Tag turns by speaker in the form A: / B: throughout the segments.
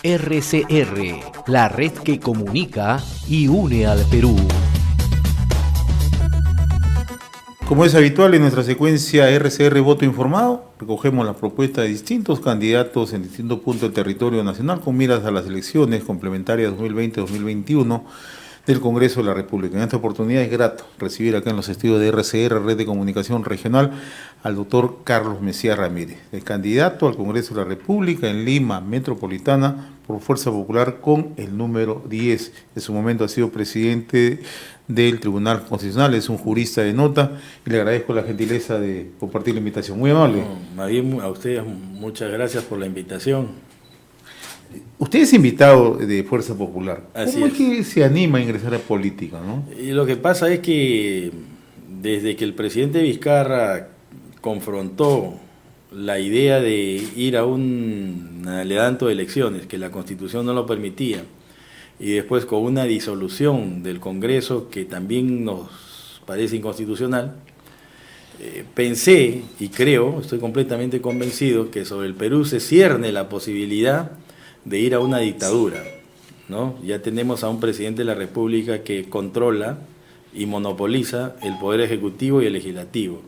A: RCR, la red que comunica y une al Perú.
B: Como es habitual en nuestra secuencia RCR Voto Informado, recogemos la propuesta de distintos candidatos en distintos puntos del territorio nacional con miras a las elecciones complementarias 2020-2021 del Congreso de la República. En esta oportunidad es grato recibir acá en los estudios de RCR, Red de Comunicación Regional, al doctor Carlos Mesías Ramírez, el candidato al Congreso de la República en Lima Metropolitana por Fuerza Popular con el número 10. En su momento ha sido presidente del Tribunal Constitucional, es un jurista de nota y le agradezco la gentileza de compartir la invitación. Muy amable.
C: Más bien a ustedes muchas gracias por la invitación.
B: Usted es invitado de Fuerza Popular.
C: Así
B: ¿Cómo es que se anima a ingresar a política, no?
C: Y lo que pasa es que desde que el presidente Vizcarra confrontó la idea de ir a un adelanto de elecciones, que la Constitución no lo permitía, y después con una disolución del Congreso que también nos parece inconstitucional, pensé y creo, estoy completamente convencido, que sobre el Perú se cierne la posibilidad de ir a una dictadura, ¿no? Ya tenemos a un presidente de la República que controla y monopoliza el poder ejecutivo y el legislativo,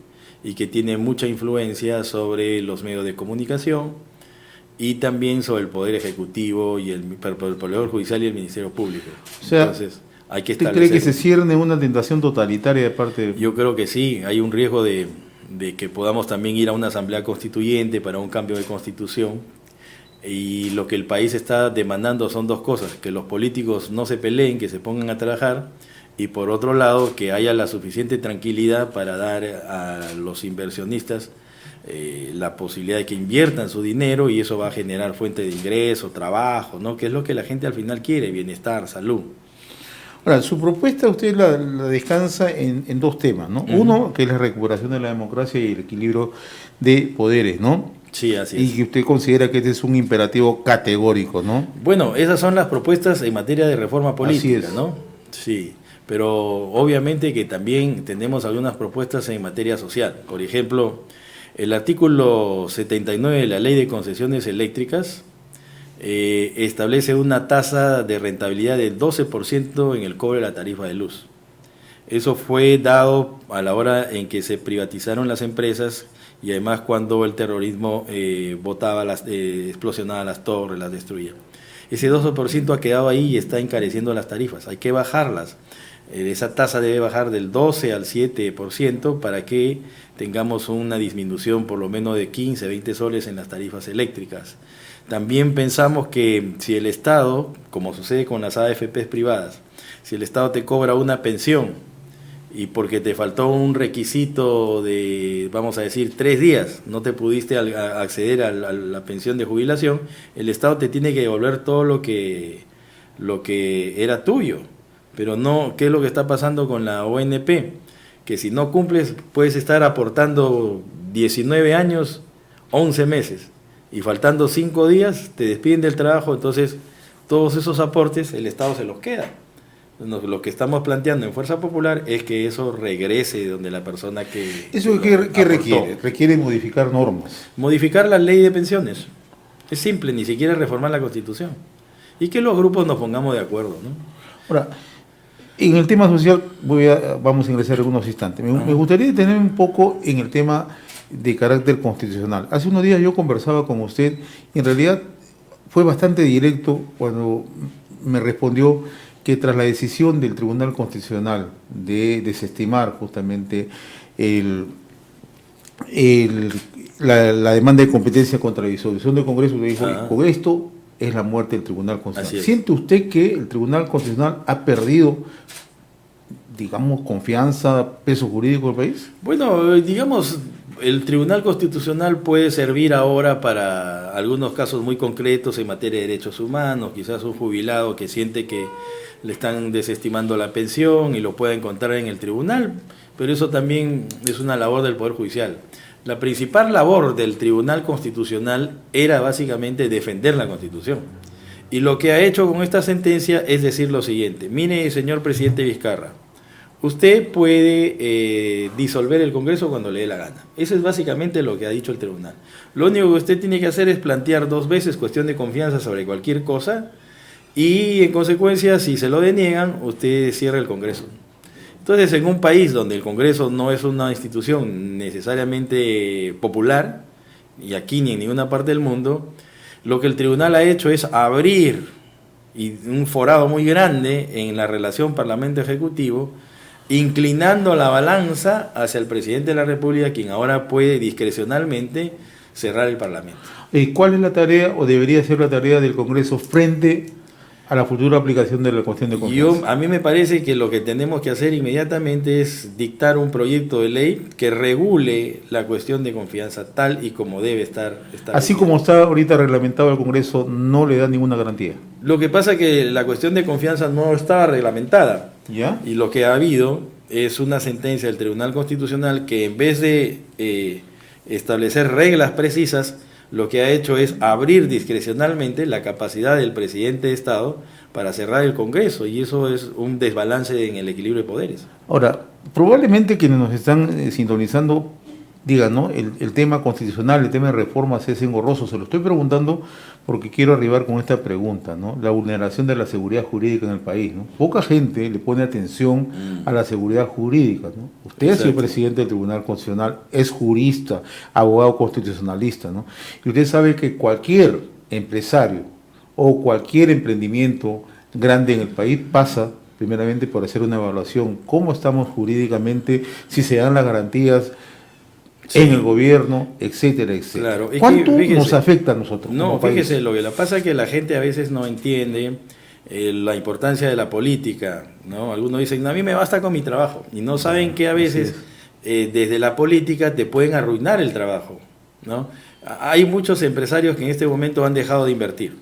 C: y que tiene mucha influencia sobre los medios de comunicación y también sobre el poder ejecutivo y el poder judicial y el Ministerio Público.
B: O sea,
C: entonces hay que
B: ¿usted
C: establecer...
B: cree que se cierne una tentación totalitaria de parte de...?
C: Yo creo que sí, hay un riesgo de que podamos también ir a una asamblea constituyente para un cambio de constitución. Y lo que el país está demandando son dos cosas: que los políticos no se peleen, que se pongan a trabajar, y por otro lado que haya la suficiente tranquilidad para dar a los inversionistas la posibilidad de que inviertan su dinero, y eso va a generar fuente de ingreso, trabajo, ¿no? Que es lo que la gente al final quiere: bienestar, salud.
B: Ahora, su propuesta usted la descansa en dos temas, ¿no? Uno, que es la recuperación de la democracia y el equilibrio de poderes, ¿no?
C: Sí, así es.
B: Y que usted considera que este es un imperativo categórico, ¿no?
C: Bueno, esas son las propuestas en materia de reforma política,
B: Así es.
C: ¿no? Sí, pero obviamente que también tenemos algunas propuestas en materia social. Por ejemplo, el artículo 79 de la Ley de Concesiones Eléctricas establece una tasa de rentabilidad del 12% en el cobro de la tarifa de luz. Eso fue dado a la hora en que se privatizaron las empresas y además cuando el terrorismo explosionaba las torres, las destruía. Ese 12% ha quedado ahí y está encareciendo las tarifas. Hay que bajarlas. Esa tasa debe bajar del 12 al 7% para que tengamos una disminución por lo menos de 15, 20 soles en las tarifas eléctricas. También pensamos que si el Estado, como sucede con las AFPs privadas, si el Estado te cobra una pensión y porque te faltó un requisito de, vamos a decir, 3 días, no te pudiste acceder a la pensión de jubilación, el Estado te tiene que devolver todo lo que era tuyo. Pero no, ¿qué es lo que está pasando con la ONP? Que si no cumples, puedes estar aportando 19 años, 11 meses, y faltando 5 días te despiden del trabajo, entonces todos esos aportes el Estado se los queda. Lo que estamos planteando en Fuerza Popular es que eso regrese donde la persona que...
B: ¿Eso qué requiere? Requiere modificar normas.
C: Modificar la ley de pensiones. Es simple, ni siquiera reformar la Constitución. Y que los grupos nos pongamos de acuerdo, ¿no?
B: Ahora, en el tema social vamos a ingresar en unos instantes. Me gustaría detener un poco en el tema de carácter constitucional. Hace unos días yo conversaba con usted y en realidad fue bastante directo cuando me respondió que tras la decisión del Tribunal Constitucional de desestimar justamente la demanda de competencia contra la disolución del Congreso, le dijo, con esto es la muerte del Tribunal Constitucional. ¿Siente usted que el Tribunal Constitucional ha perdido, digamos, confianza, peso jurídico del país?
C: Bueno, digamos, el Tribunal Constitucional puede servir ahora para algunos casos muy concretos en materia de derechos humanos, quizás un jubilado que siente que le están desestimando la pensión y lo pueda encontrar en el tribunal, pero eso también es una labor del Poder Judicial. La principal labor del Tribunal Constitucional era básicamente defender la Constitución. Y lo que ha hecho con esta sentencia es decir lo siguiente: mire, señor presidente Vizcarra, usted puede disolver el Congreso cuando le dé la gana. Eso es básicamente lo que ha dicho el tribunal. Lo único que usted tiene que hacer es plantear 2 veces cuestión de confianza sobre cualquier cosa y en consecuencia, si se lo deniegan, usted cierra el Congreso. Entonces, en un país donde el Congreso no es una institución necesariamente popular, y aquí ni en ninguna parte del mundo, lo que el tribunal ha hecho es abrir un forado muy grande en la relación Parlamento-Ejecutivo, inclinando la balanza hacia el presidente de la República, quien ahora puede discrecionalmente cerrar el Parlamento.
B: ¿Cuál es la tarea o debería ser la tarea del Congreso frente a la futura aplicación de la cuestión de confianza?
C: A mí me parece que lo que tenemos que hacer inmediatamente es dictar un proyecto de ley que regule la cuestión de confianza tal y como debe estar.
B: Así como está ahorita reglamentado el Congreso, no le da ninguna garantía.
C: Lo que pasa es que la cuestión de confianza no estaba reglamentada.
B: ¿Ya?
C: Y lo que ha habido es una sentencia del Tribunal Constitucional que en vez de establecer reglas precisas, lo que ha hecho es abrir discrecionalmente la capacidad del presidente de Estado para cerrar el Congreso, y eso es un desbalance en el equilibrio de poderes.
B: Ahora, probablemente quienes nos están sintonizando digan, ¿no? El tema constitucional, el tema de reformas es engorroso. Se lo estoy preguntando porque quiero arribar con esta pregunta, ¿no? La vulneración de la seguridad jurídica en el país, ¿no? Poca gente le pone atención a la seguridad jurídica, ¿no? Usted ha sido presidente del Tribunal Constitucional, es jurista, abogado constitucionalista, ¿no? Y usted sabe que cualquier empresario o cualquier emprendimiento grande en el país pasa primeramente por hacer una evaluación. ¿Cómo estamos jurídicamente? Si se dan las garantías en el gobierno, etcétera, etcétera.
C: Claro,
B: ¿Cuánto
C: fíjese,
B: nos afecta a nosotros?
C: No, fíjese, lo que pasa es que la gente a veces no entiende la importancia de la política, ¿no? Algunos dicen, no, a mí me basta con mi trabajo, y no saben que a veces desde la política te pueden arruinar el trabajo, ¿no? Hay muchos empresarios que en este momento han dejado de invertir.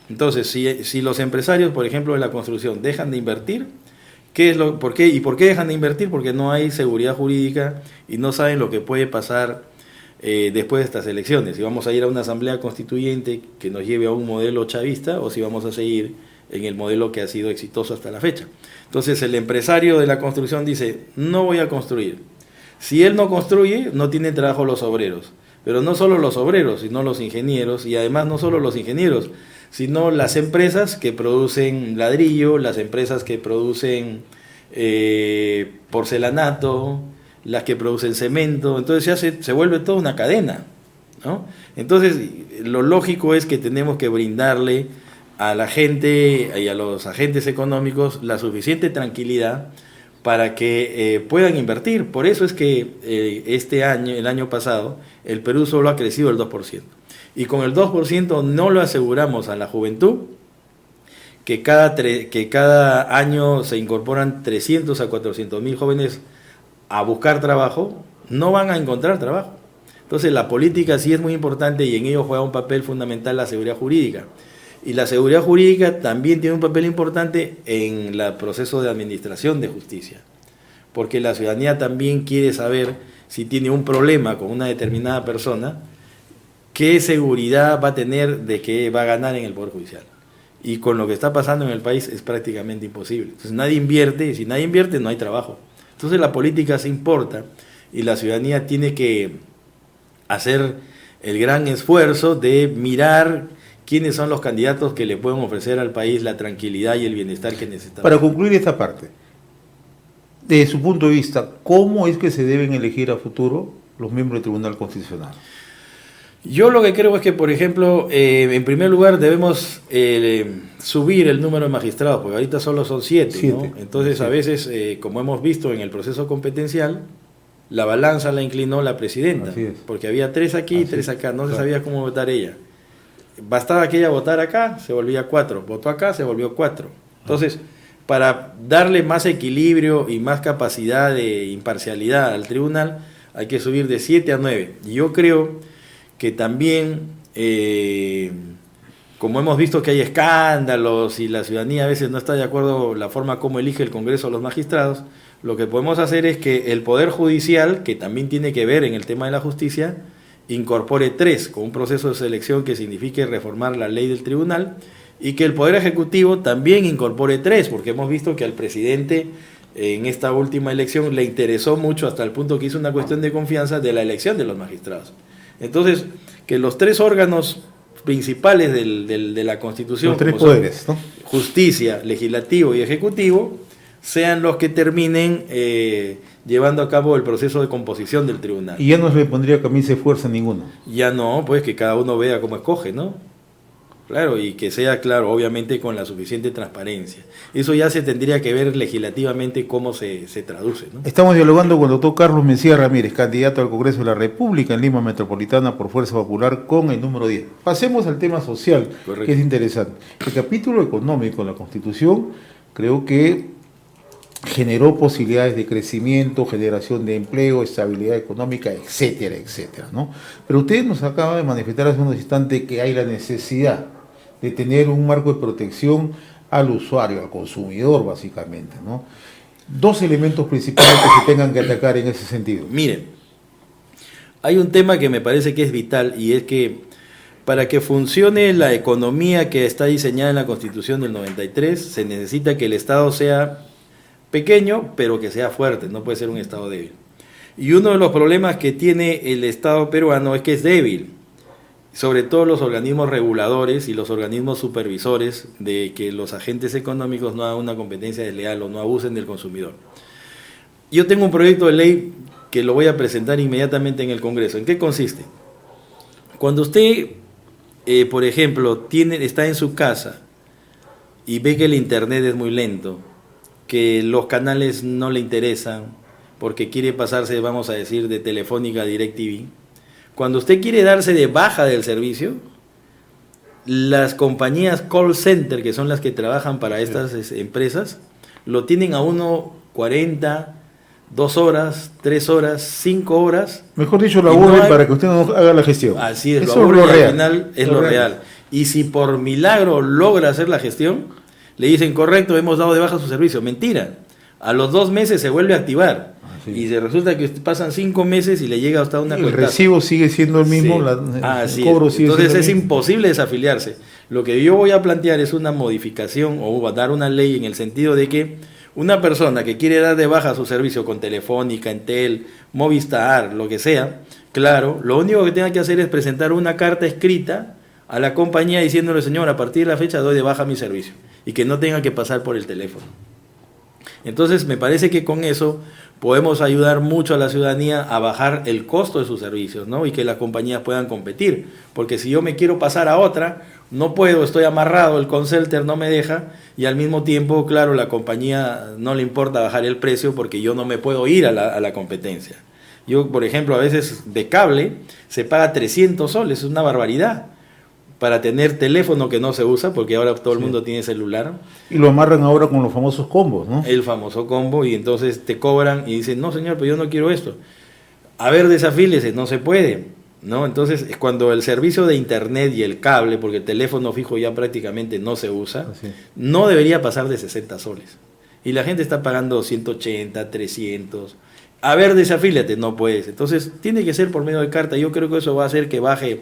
C: Entonces, si los empresarios, por ejemplo, de la construcción, dejan de invertir, ¿por qué dejan de invertir? Porque no hay seguridad jurídica y no saben lo que puede pasar después de estas elecciones. Si vamos a ir a una asamblea constituyente que nos lleve a un modelo chavista o si vamos a seguir en el modelo que ha sido exitoso hasta la fecha. Entonces el empresario de la construcción dice, no voy a construir. Si él no construye, no tienen trabajo los obreros. Pero no solo los obreros, sino los ingenieros, y además no solo los ingenieros, sino las empresas que producen ladrillo, las empresas que producen porcelanato, las que producen cemento. Entonces se vuelve toda una cadena, ¿no? Entonces lo lógico es que tenemos que brindarle a la gente y a los agentes económicos la suficiente tranquilidad para que puedan invertir. Por eso es que este año, el año pasado, el Perú solo ha crecido el 2%. Y con el 2% no lo aseguramos a la juventud, que cada año se incorporan 300 a 400 mil jóvenes a buscar trabajo, no van a encontrar trabajo. Entonces la política sí es muy importante y en ello juega un papel fundamental la seguridad jurídica. Y la seguridad jurídica también tiene un papel importante en el proceso de administración de justicia, porque la ciudadanía también quiere saber si tiene un problema con una determinada persona, qué seguridad va a tener de que va a ganar en el Poder Judicial. Y con lo que está pasando en el país es prácticamente imposible. Entonces nadie invierte, y si nadie invierte no hay trabajo. Entonces la política se importa y la ciudadanía tiene que hacer el gran esfuerzo de mirar quiénes son los candidatos que le pueden ofrecer al país la tranquilidad y el bienestar que necesitamos.
B: Para concluir esta parte, desde su punto de vista, ¿cómo es que se deben elegir a futuro los miembros del Tribunal Constitucional?
C: Yo lo que creo es que, por ejemplo, en primer lugar debemos subir el número de magistrados, porque ahorita solo son 7, ¿no? Entonces, a veces, como hemos visto en el proceso competencial, la balanza la inclinó la presidenta, porque había 3 aquí y 3 acá, no se sabía cómo votar ella. Bastaba que ella votara acá, se volvía 4, votó acá, se volvió 4. Entonces, para darle más equilibrio y más capacidad de imparcialidad al tribunal, hay que subir de 7 a 9. Y yo creo que también, como hemos visto que hay escándalos y la ciudadanía a veces no está de acuerdo con la forma como elige el Congreso a los magistrados, lo que podemos hacer es que el Poder Judicial, que también tiene que ver en el tema de la justicia, incorpore 3, con un proceso de selección que signifique reformar la ley del tribunal, y que el Poder Ejecutivo también incorpore 3, porque hemos visto que al presidente en esta última elección le interesó mucho hasta el punto que hizo una cuestión de confianza de la elección de los magistrados. Entonces, que los tres órganos principales de la Constitución,
B: los tres poderes, ¿no?
C: justicia, legislativo y ejecutivo, sean los que terminen llevando a cabo el proceso de composición del tribunal.
B: Y ya no se le pondría camisa de fuerza a ninguno.
C: Ya no, pues que cada uno vea cómo escoge, ¿no? Claro, y que sea claro, obviamente con la suficiente transparencia. Eso ya se tendría que ver legislativamente cómo se traduce, ¿no?
B: Estamos dialogando con el doctor Carlos Mencía Ramírez, candidato al Congreso de la República en Lima Metropolitana por Fuerza Popular con el número 10. Pasemos al tema social,
C: Correcto.
B: que es interesante. El capítulo económico de la Constitución creo que generó posibilidades de crecimiento, generación de empleo, estabilidad económica, etcétera, etcétera, ¿no? Pero usted nos acaba de manifestar hace unos instantes que hay la necesidad de tener un marco de protección al usuario, al consumidor, básicamente, ¿no? Dos elementos principales que se tengan que atacar en ese sentido.
C: Miren, hay un tema que me parece que es vital y es que para que funcione la economía que está diseñada en la Constitución del 93, se necesita que el Estado sea pequeño, pero que sea fuerte, no puede ser un Estado débil. Y uno de los problemas que tiene el Estado peruano es que es débil, sobre todo los organismos reguladores y los organismos supervisores de que los agentes económicos no hagan una competencia desleal o no abusen del consumidor. Yo tengo un proyecto de ley que lo voy a presentar inmediatamente en el Congreso. ¿En qué consiste? Cuando usted, por ejemplo, está en su casa y ve que el internet es muy lento, que los canales no le interesan, porque quiere pasarse, vamos a decir, de Telefónica a DirecTV. Cuando usted quiere darse de baja del servicio, las compañías call center, que son las que trabajan para estas empresas, lo tienen a uno 40, 2 horas, 3 horas, 5 horas.
B: Mejor dicho, lo aburren para que usted no haga la gestión.
C: Así es,
B: eso
C: lo aburren
B: es lo
C: y
B: real.
C: al final es lo real. Y si por milagro logra hacer la gestión, le dicen, correcto, hemos dado de baja su servicio. Mentira. A los 2 meses se vuelve a activar.
B: Sí.
C: Y se resulta que pasan 5 meses y le llega hasta una
B: El
C: cuenta.
B: recibo sigue siendo el mismo,
C: Sí.
B: el cobro sigue
C: Entonces
B: siendo
C: es
B: el mismo.
C: imposible desafiliarse. Lo que yo voy a plantear es una modificación o dar una ley en el sentido de que una persona que quiere dar de baja su servicio con Telefónica, Entel, Movistar, lo que sea, claro, lo único que tenga que hacer es presentar una carta escrita a la compañía diciéndole, señor, a partir de la fecha doy de baja mi servicio y que no tenga que pasar por el teléfono. Entonces me parece que con eso podemos ayudar mucho a la ciudadanía a bajar el costo de sus servicios, ¿no? Y que las compañías puedan competir, porque si yo me quiero pasar a otra, no puedo, estoy amarrado, el consulter no me deja y al mismo tiempo, claro, la compañía no le importa bajar el precio porque yo no me puedo ir a la competencia. Yo, por ejemplo, a veces de cable se paga 300 soles, es una barbaridad, para tener teléfono que no se usa, porque ahora todo el mundo tiene celular.
B: Y lo amarran ahora con los famosos combos, ¿no?
C: El famoso combo, y entonces te cobran y dicen, no señor, pero yo no quiero esto. A ver, desafílese, no se puede, ¿no? Entonces, cuando el servicio de internet y el cable, porque el teléfono fijo ya prácticamente no se usa, no debería pasar de 60 soles. Y la gente está pagando 180, 300. A ver, desafílate, no puedes. Entonces, tiene que ser por medio de carta. Yo creo que eso va a hacer que baje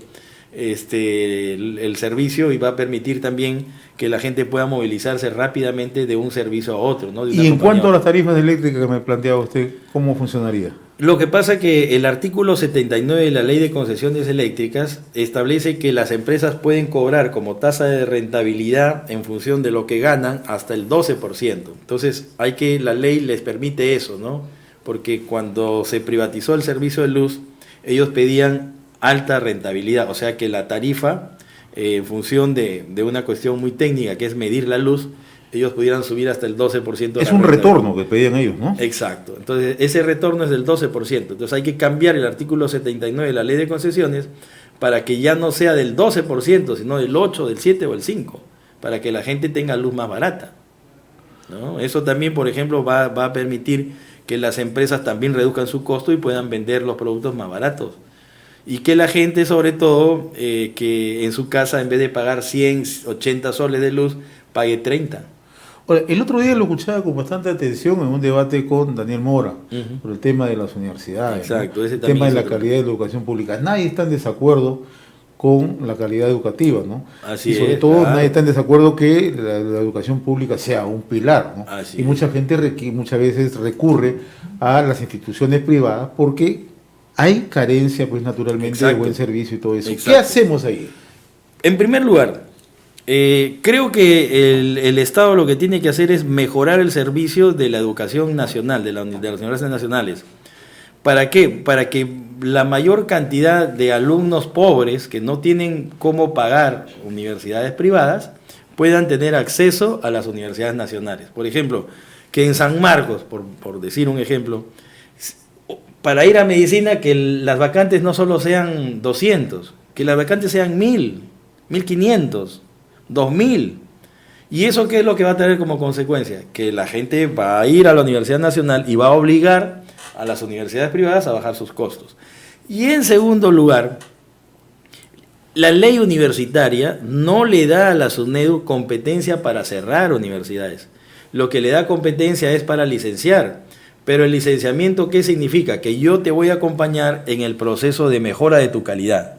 C: el servicio y va a permitir también que la gente pueda movilizarse rápidamente de un servicio a otro, ¿no?
B: Y en cuanto a las tarifas eléctricas que me planteaba usted, ¿cómo funcionaría?
C: Lo que pasa es que el artículo 79 de la Ley de Concesiones Eléctricas establece que las empresas pueden cobrar como tasa de rentabilidad en función de lo que ganan hasta el 12%. Entonces, la ley les permite eso, ¿no? Porque cuando se privatizó el servicio de luz, ellos pedían alta rentabilidad, o sea que la tarifa, en función de una cuestión muy técnica que es medir la luz, ellos pudieran subir hasta el 12%.
B: Es un retorno que pedían ellos, ¿no?
C: Exacto, entonces ese retorno es del 12%, entonces hay que cambiar el artículo 79 de la Ley de Concesiones para que ya no sea del 12%, sino del 8, del 7 o el 5%, para que la gente tenga luz más barata, ¿no? Eso también, por ejemplo, va a permitir que las empresas también reduzcan su costo y puedan vender los productos más baratos. Y que la gente, sobre todo, que en su casa, en vez de pagar 180 soles de luz, pague 30.
B: Ahora, el otro día lo escuchaba con bastante atención en un debate con Daniel Mora, por el tema de las universidades.
C: Exacto,
B: ¿no?
C: ese
B: el
C: también
B: tema de
C: es
B: la
C: otro.
B: calidad de la educación pública. Nadie está en desacuerdo con la calidad educativa, ¿no?
C: Así
B: y sobre
C: es,
B: todo
C: claro.
B: nadie está en desacuerdo que la educación pública sea un pilar, ¿no?
C: Así
B: Y
C: es.
B: mucha gente muchas veces recurre a las instituciones privadas porque hay carencia, pues naturalmente,
C: Exacto.
B: de buen servicio y todo eso.
C: Exacto.
B: ¿Qué hacemos ahí?
C: En primer lugar, creo que el Estado lo que tiene que hacer es mejorar el servicio de la educación nacional, de las universidades nacionales. ¿Para qué? Para que la mayor cantidad de alumnos pobres que no tienen cómo pagar universidades privadas puedan tener acceso a las universidades nacionales. Por ejemplo, que en San Marcos, por decir un ejemplo, para ir a medicina que las vacantes no solo sean 200, que las vacantes sean 1000, 1500, 2000. ¿Y eso qué es lo que va a tener como consecuencia? Que la gente va a ir a la Universidad Nacional y va a obligar a las universidades privadas a bajar sus costos. Y en segundo lugar, la ley universitaria no le da a la SUNEDU competencia para cerrar universidades. Lo que le da competencia es para licenciar. Pero el licenciamiento, ¿qué significa? Que yo te voy a acompañar en el proceso de mejora de tu calidad.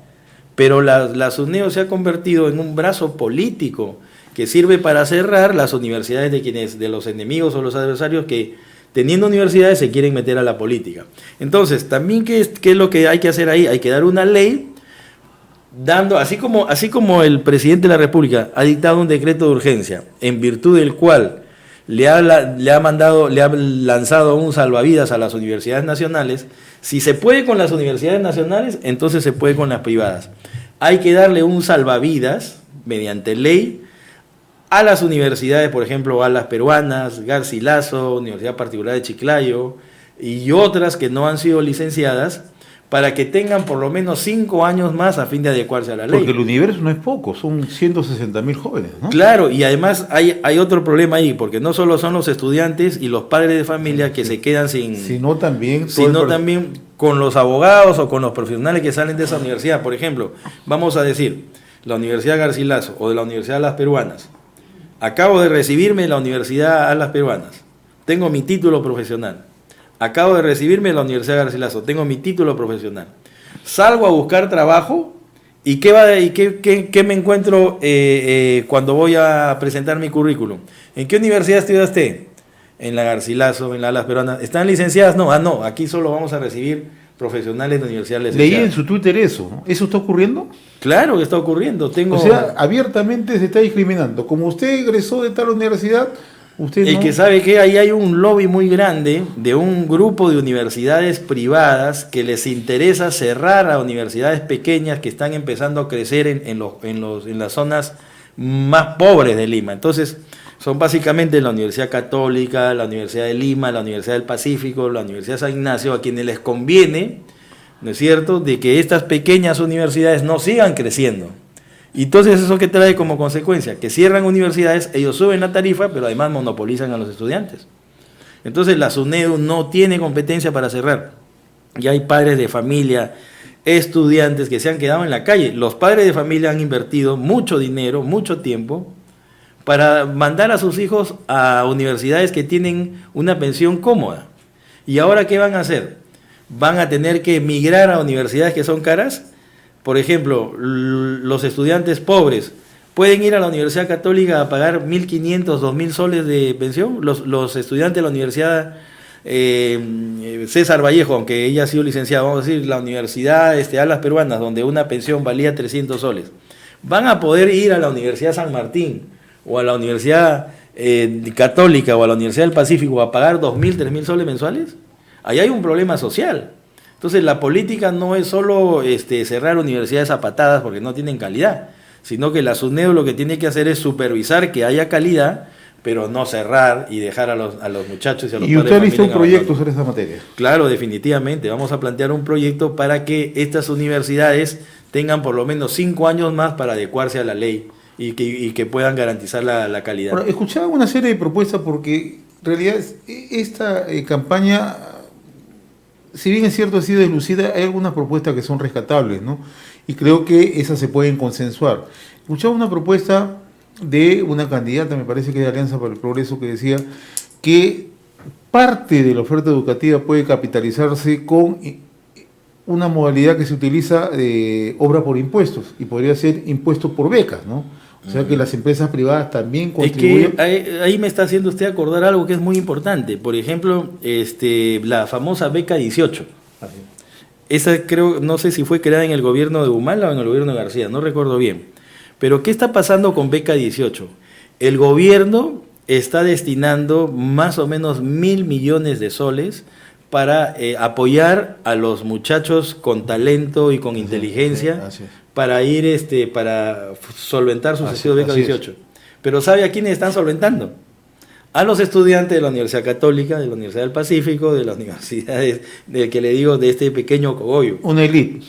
C: Pero la SUNEDU se ha convertido en un brazo político que sirve para cerrar las universidades de los enemigos o los adversarios que, teniendo universidades, se quieren meter a la política. Entonces, también, ¿qué es lo que hay que hacer ahí? Hay que dar una ley, así como el presidente de la República ha dictado un decreto de urgencia, en virtud del cual le ha lanzado un salvavidas a las universidades nacionales. Si se puede con las universidades nacionales, entonces se puede con las privadas. Hay que darle un salvavidas, mediante ley, a las universidades, por ejemplo, a las peruanas, Garcilaso, Universidad Particular de Chiclayo, y otras que no han sido licenciadas, para que tengan por lo menos 5 años más a fin de adecuarse a la ley.
B: Porque el universo no es poco, son 160.000 jóvenes, ¿no?
C: Claro, y además hay otro problema ahí, porque no solo son los estudiantes y los padres de familia que se quedan
B: sino también
C: con los abogados o con los profesionales que salen de esa universidad. Por ejemplo, vamos a decir, la Universidad Garcilaso o de la Universidad de las Peruanas. Acabo de recibirme de la Universidad de las Peruanas, tengo mi título profesional. Acabo de recibirme de la Universidad Garcilaso, tengo mi título profesional. Salgo a buscar trabajo y ¿qué me encuentro cuando voy a presentar mi currículum? ¿En qué universidad estudiaste? En la Garcilaso, en la de las Peruanas. ¿Están licenciadas? No, no, aquí solo vamos a recibir profesionales de universidades licenciadas.
B: Leí en su Twitter eso, ¿no? ¿Eso está ocurriendo?
C: Claro que está ocurriendo.
B: O sea, abiertamente se está discriminando. Como usted egresó de tal universidad, usted no...
C: Y que sabe que ahí hay un lobby muy grande de un grupo de universidades privadas que les interesa cerrar a universidades pequeñas que están empezando a crecer en las zonas más pobres de Lima. Entonces, son básicamente la Universidad Católica, la Universidad de Lima, la Universidad del Pacífico, la Universidad de San Ignacio, a quienes les conviene, ¿no es cierto?, de que estas pequeñas universidades no sigan creciendo. Y entonces, ¿eso qué trae como consecuencia? Que cierran universidades, ellos suben la tarifa, pero además monopolizan a los estudiantes. Entonces, la SUNEDU no tiene competencia para cerrar. Ya hay padres de familia, estudiantes que se han quedado en la calle. Los padres de familia han invertido mucho dinero, mucho tiempo, para mandar a sus hijos a universidades que tienen una pensión cómoda. ¿Y ahora qué van a hacer? Van a tener que emigrar a universidades que son caras. Por ejemplo, los estudiantes pobres pueden ir a la Universidad Católica a pagar 1.500, 2.000 soles de pensión. Los estudiantes de la Universidad César Vallejo, aunque ella ha sido licenciada, vamos a decir, la Universidad Alas Peruanas, donde una pensión valía 300 soles, van a poder ir a la Universidad San Martín o a la Universidad Católica o a la Universidad del Pacífico a pagar 2.000, 3.000 soles mensuales. Ahí hay un problema social. Entonces, la política no es solo cerrar universidades a patadas porque no tienen calidad, sino que la SUNEDU lo que tiene que hacer es supervisar que haya calidad, pero no cerrar y dejar a los muchachos y a los padres de familia.
B: ¿Y usted listó un proyecto sobre esa materia?
C: Claro, definitivamente. Vamos a plantear un proyecto para que estas universidades tengan por lo menos 5 años más para adecuarse a la ley y que puedan garantizar la calidad.
B: Bueno, escuchaba una serie de propuestas porque en realidad esta campaña, si bien es cierto ha sido deslucida, hay algunas propuestas que son rescatables, ¿no? Y creo que esas se pueden consensuar. Escuchaba una propuesta de una candidata, me parece que de Alianza para el Progreso, que decía que parte de la oferta educativa puede capitalizarse con una modalidad que se utiliza de obra por impuestos y podría ser impuesto por becas, ¿no? O sea que las empresas privadas también contribuyen.
C: Es que ahí me está haciendo usted acordar algo que es muy importante. Por ejemplo, la famosa beca 18. Esa creo, no sé si fue creada en el gobierno de Humala o en el gobierno de García, no recuerdo bien. Pero ¿qué está pasando con beca 18? El gobierno está destinando más o menos 1.000 millones de soles para apoyar a los muchachos con talento y con inteligencia, para ir para solventar sus estudios de beca 18. Pero ¿sabe a quiénes están solventando? A los estudiantes de la Universidad Católica, de la Universidad del Pacífico, de las universidades, del que le digo, de este pequeño cogollo.
B: Una élite.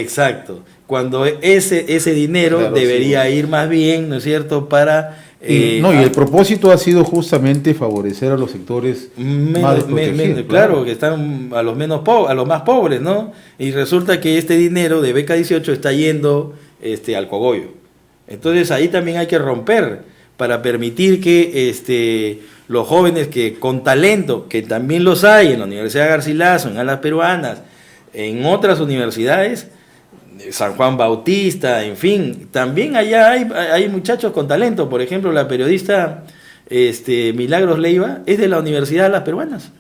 C: Exacto. Cuando ese dinero debería ir más bien, ¿no es cierto?, para...
B: y el propósito ha sido justamente favorecer a los sectores más desprotegidos.
C: Claro, que están a los más pobres, ¿no? Y resulta que este dinero de beca 18 está yendo al cogollo. Entonces ahí también hay que romper para permitir que los jóvenes que con talento, que también los hay en la Universidad de Garcilaso, en Alas Peruanas, en otras universidades, San Juan Bautista, en fin, también allá hay muchachos con talento. Por ejemplo, la periodista Milagros Leiva es de la Universidad de Las Peruanas.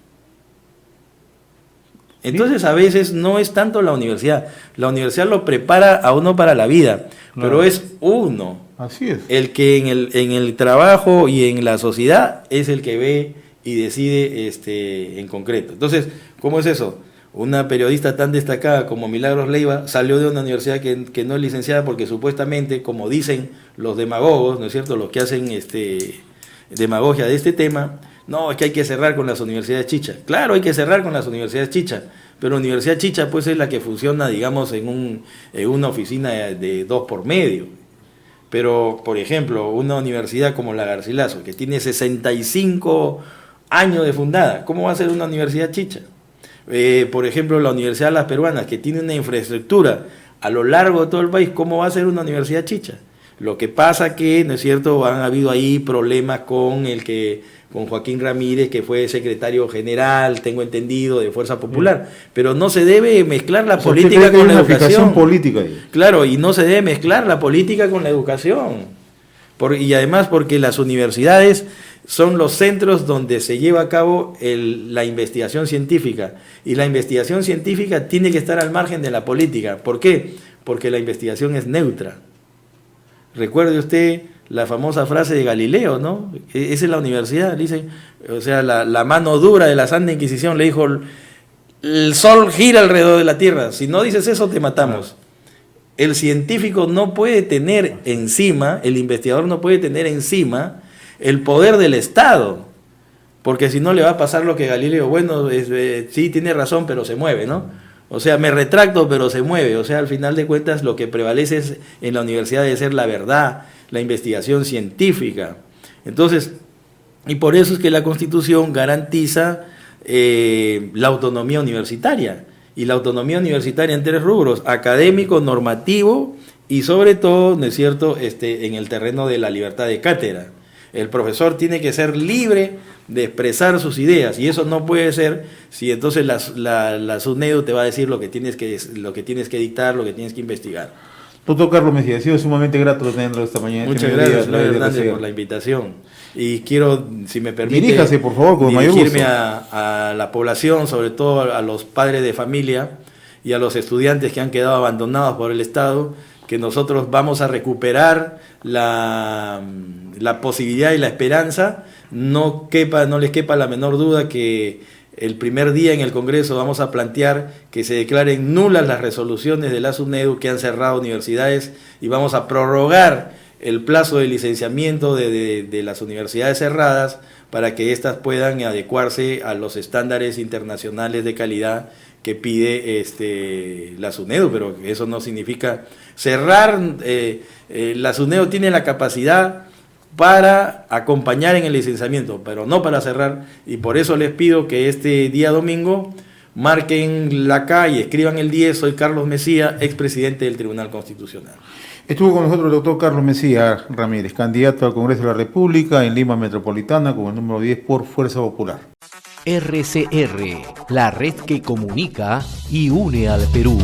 C: Entonces a veces no es tanto la universidad lo prepara a uno para la vida, claro, pero es uno.
B: Así es.
C: El que en el trabajo y en la sociedad es el que ve y decide en concreto. Entonces, ¿cómo es eso? Una periodista tan destacada como Milagros Leiva salió de una universidad que no es licenciada porque supuestamente, como dicen los demagogos, ¿no es cierto?, los que hacen demagogia de este tema, no, es que hay que cerrar con las universidades chicha. Claro, hay que cerrar con las universidades chicha, pero la universidad chicha pues es la que funciona, digamos, en una oficina de 2 por medio. Pero, por ejemplo, una universidad como la Garcilaso, que tiene 65 años de fundada, ¿cómo va a ser una universidad chicha? Por ejemplo, la Universidad de Las Peruanas, que tiene una infraestructura a lo largo de todo el país, ¿cómo va a ser una universidad chicha? Lo que pasa que, ¿no es cierto?, han habido ahí problemas con Joaquín Ramírez, que fue secretario general, tengo entendido, de Fuerza Popular, pero no se debe mezclar la política con la educación.
B: Política ahí.
C: Claro, y no se debe mezclar la política con la educación. Y además porque las universidades son los centros donde se lleva a cabo la investigación científica, y la investigación científica tiene que estar al margen de la política. ¿Por qué? Porque la investigación es neutra. Recuerde usted la famosa frase de Galileo, ¿no? Esa es la universidad, dice, o sea, la mano dura de la Santa Inquisición le dijo, el sol gira alrededor de la Tierra, si no dices eso te matamos. El científico no puede tener encima, el investigador no puede tener encima el poder del Estado, porque si no le va a pasar lo que Galileo, bueno, sí tiene razón, pero se mueve, ¿no? O sea, me retracto, pero se mueve. O sea, al final de cuentas, lo que prevalece en la universidad debe ser la verdad, la investigación científica. Entonces, y por eso es que la Constitución garantiza la autonomía universitaria. Y la autonomía universitaria en 3 rubros: académico, normativo y sobre todo, ¿no es cierto?, en el terreno de la libertad de cátedra. El profesor tiene que ser libre de expresar sus ideas, y eso no puede ser si entonces la SUNEDU te va a decir lo que tienes que dictar, lo que tienes que investigar.
B: Doctor Carlos Mejía, ha sido sumamente grato tenerlo esta mañana.
C: Muchas gracias, señor Hernández, por la invitación. Y quiero, si me permite,
B: diríjase, por favor, con mayor gusto,
C: dirigirme a la población, sobre todo a los padres de familia y a los estudiantes que han quedado abandonados por el Estado, que nosotros vamos a recuperar la posibilidad y la esperanza. No les quepa la menor duda que el primer día en el Congreso vamos a plantear que se declaren nulas las resoluciones de la SUNEDU que han cerrado universidades, y vamos a prorrogar el plazo de licenciamiento de las universidades cerradas para que éstas puedan adecuarse a los estándares internacionales de calidad que pide la SUNEDU. Pero eso no significa cerrar. La SUNEDU tiene la capacidad para acompañar en el licenciamiento, pero no para cerrar, y por eso les pido que este día domingo marquen la calle, escriban el 10, soy Carlos Mejía, expresidente del Tribunal Constitucional.
B: Estuvo con nosotros el doctor Carlos Mejía Ramírez, candidato al Congreso de la República en Lima Metropolitana con el número 10 por Fuerza Popular.
A: RCR, la red que comunica y une al Perú.